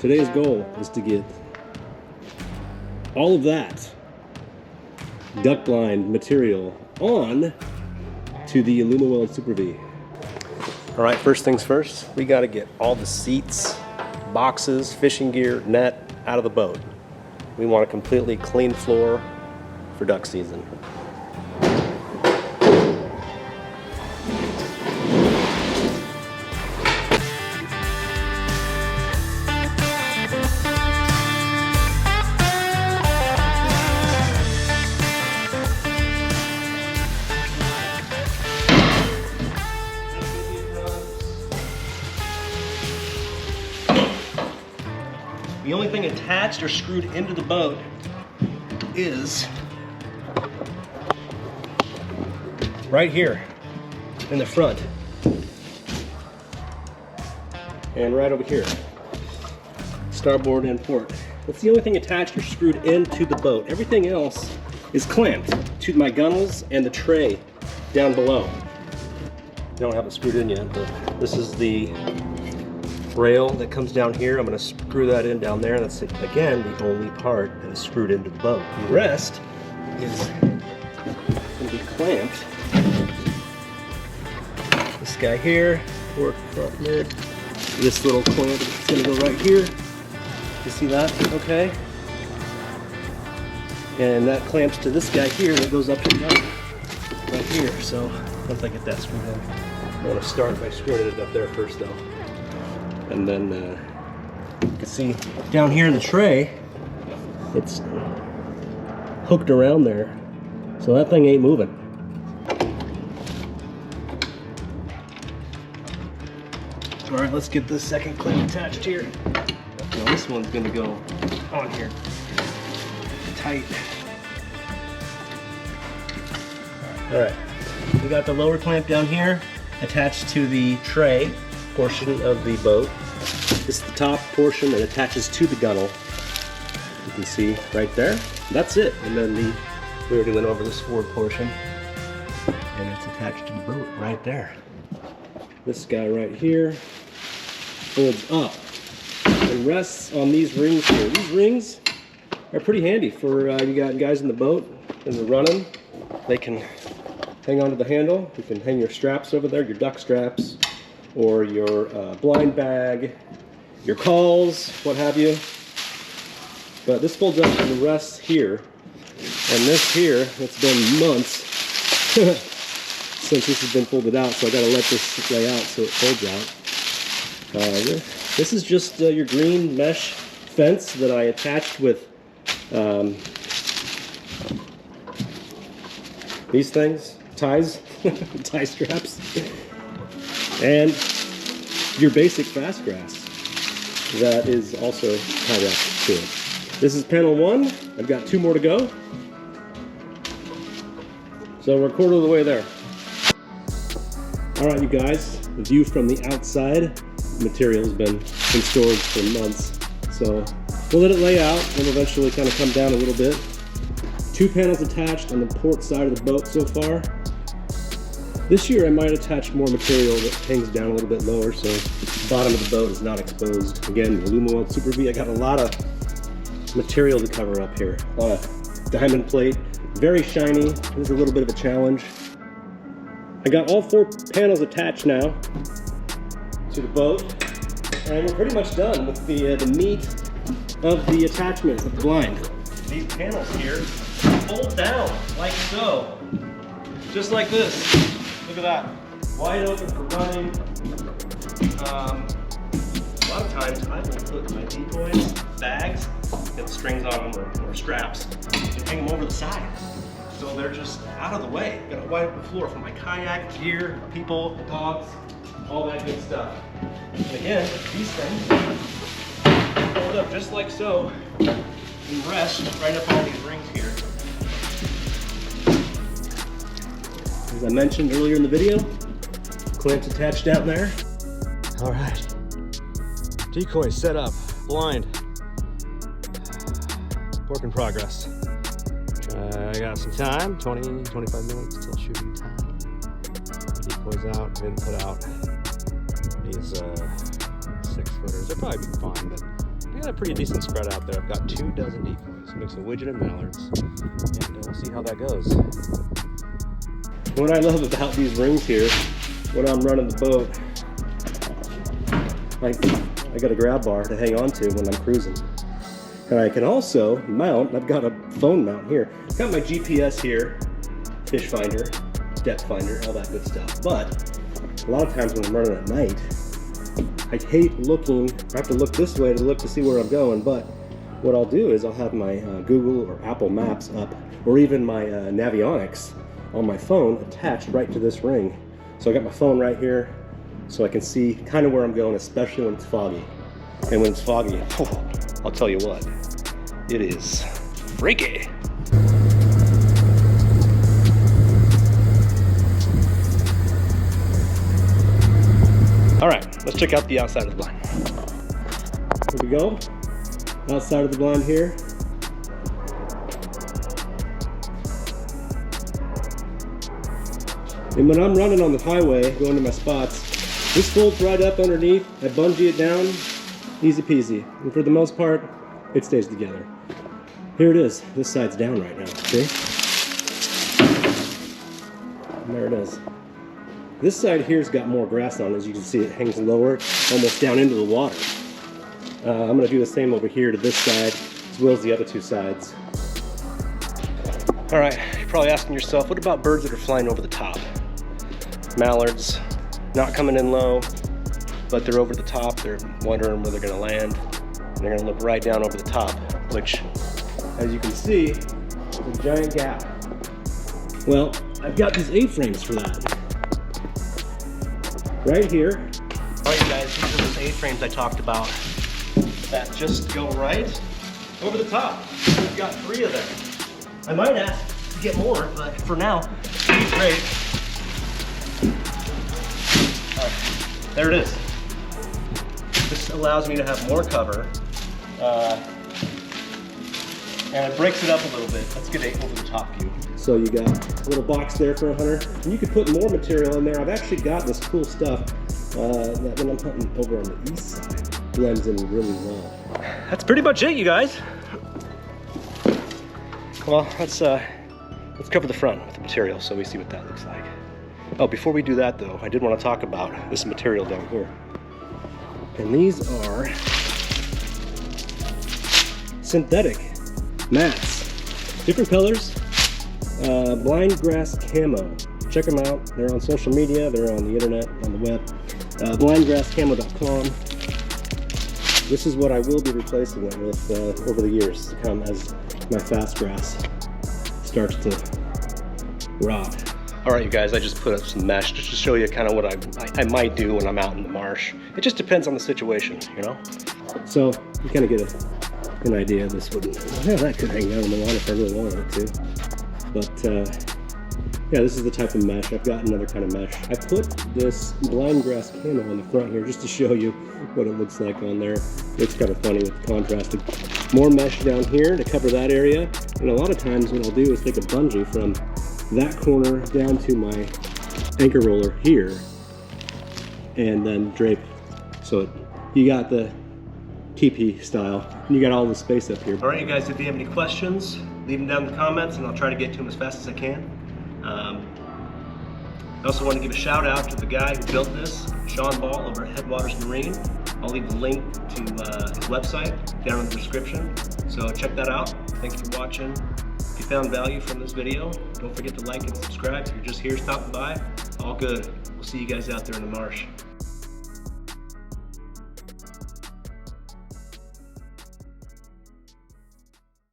today's goal is to get all of that duck blind material on to the Alumaweld Super V. All right, first things first, we got to get all the seats, boxes, fishing gear, net out of the boat. We want a completely clean floor for duck season. The only thing attached or screwed into the boat is right here in the front and right over here, starboard and port. That's the only thing attached or screwed into the boat. Everything else is clamped to my gunnels and the tray down below. I don't have it screwed in yet, but this is the rail that comes down here. I'm going to screw that in down there. That's, again, the only part that is screwed into the boat. The rest is going to be clamped. This guy here, port front lid. This little clamp is going to go right here. You see that? Okay. And that clamps to this guy here that goes up to the boat right here. So once I get that screwed in, I'm going to start by screwing it up there first, though. And then you can see down here in the tray, it's hooked around there. So that thing ain't moving. All right, let's get this second clamp attached here. Now this one's gonna go on here, tight. All right, we got the lower clamp down here attached to the tray portion of the boat. This is the top portion that attaches to the gunnel. You can see right there. That's it. And then we already went over this forward portion, and it's attached to the boat right there. This guy right here folds up and rests on these rings here. These rings are pretty handy for you got guys in the boat and they're running. They can hang onto the handle. You can hang your straps over there, your duck straps, or your blind bag, your calls, what have you. But this folds up and rests here. And this here, it's been months since this has been folded out, so I gotta let this lay out so it folds out. This is just your green mesh fence that I attached with these things, ties, tie straps. And your basic fast grass that is also tied up to it. This is panel 1. I've got 2 more to go. So we're a quarter of the way there. All right, you guys, the view from the outside. The material has been in storage for months. So we'll let it lay out and eventually kind of come down a little bit. 2 panels attached on the port side of the boat so far. This year I might attach more material that hangs down a little bit lower so the bottom of the boat is not exposed. Again, the Alumaweld Super V, I got a lot of material to cover up here. A lot of diamond plate, very shiny. This is a little bit of a challenge. I got all 4 panels attached now to the boat, and we're pretty much done with the meat of the attachment of the blind. These panels here fold down like so, just like this. Look at that, wide open for running. A lot of times I will put my decoys, bags, get strings on them or straps, and hang them over the side. So they're just out of the way. Got a wide open floor for my kayak, gear, people, dogs, all that good stuff. And again, these things fold up just like so and rest right up on these rings here. As I mentioned earlier in the video, clamps attached down there. All right, decoy set up, blind, work in progress. I got some time, 20, 25 minutes till shooting time. Decoys out, didn't put out these 6-footers. They'll probably be fine, but I got a pretty decent spread out there. I've got 2 dozen decoys, mix of widgeon and mallards, and we'll see how that goes. What I love about these rings here, when I'm running the boat, I got a grab bar to hang on to when I'm cruising. And I can also mount, I've got a phone mount here. I've got my GPS here, fish finder, depth finder, all that good stuff. But a lot of times when I'm running at night, I hate looking, I have to look this way to see where I'm going. But what I'll do is I'll have my Google or Apple Maps up, or even my Navionics on my phone attached right to this ring. So I got my phone right here, so I can see kind of where I'm going, especially when it's foggy. And when it's foggy, I'll tell you what, it is freaky. All right, let's check out the outside of the blind. Here we go, outside of the blind here. And when I'm running on the highway, going to my spots, this folds right up underneath. I bungee it down, easy peasy. And for the most part, it stays together. Here it is. This side's down right now, see? And there it is. This side here's got more grass on it. As you can see, it hangs lower, almost down into the water. I'm gonna do the same over here to this side, as well as the other 2 sides. All right, you're probably asking yourself, what about birds that are flying over the top? Mallards, not coming in low, but they're over the top. They're wondering where they're gonna land. And they're gonna look right down over the top, which, as you can see, is a giant gap. Well, I've got these A-frames for that. Right here. All right, you guys, these are those A-frames I talked about that just go right over the top. We've got 3 of them. I might ask to get more, but for now, these great. All right, there it is. This allows me to have more cover, and it breaks it up a little bit. Let's get an over the top view. So you got a little box there for a hunter, and you could put more material in there. I've actually got this cool stuff that when I'm hunting over on the east side, blends in really well. That's pretty much it, you guys. Well, let's cover the front with the material so we see what that looks like. Oh, before we do that though, I did want to talk about this material down here. And these are synthetic mats, different colors, blind grass camo. Check them out. They're on social media, they're on the internet, on the web. Blindgrasscamo.com. This is what I will be replacing it with over the years to come as my fast grass starts to rot. All right, you guys, I just put up some mesh just to show you kind of what I might do when I'm out in the marsh. It just depends on the situation, you know? So you kind of get an idea of this one. Yeah, that could hang out on the lawn if I really wanted it to. But yeah, this is the type of mesh. I've got another kind of mesh. I put this blind grass camo on the front here just to show you what it looks like on there. It's kind of funny with the contrasted. More mesh down here to cover that area. And a lot of times what I'll do is take a bungee from that corner down to my anchor roller here and then drape. So you got the teepee style and you got all the space up here. All right, you guys, if you have any questions, leave them down in the comments and I'll try to get to them as fast as I can. I also want to give a shout out to the guy who built this, Sean Ball over at Headwaters Marine. I'll leave the link to his website down in the description, so check that out. Thanks for watching. If you found value from this video, don't forget to like and subscribe. If you're just here stopping by, all good. We'll see you guys out there in the marsh.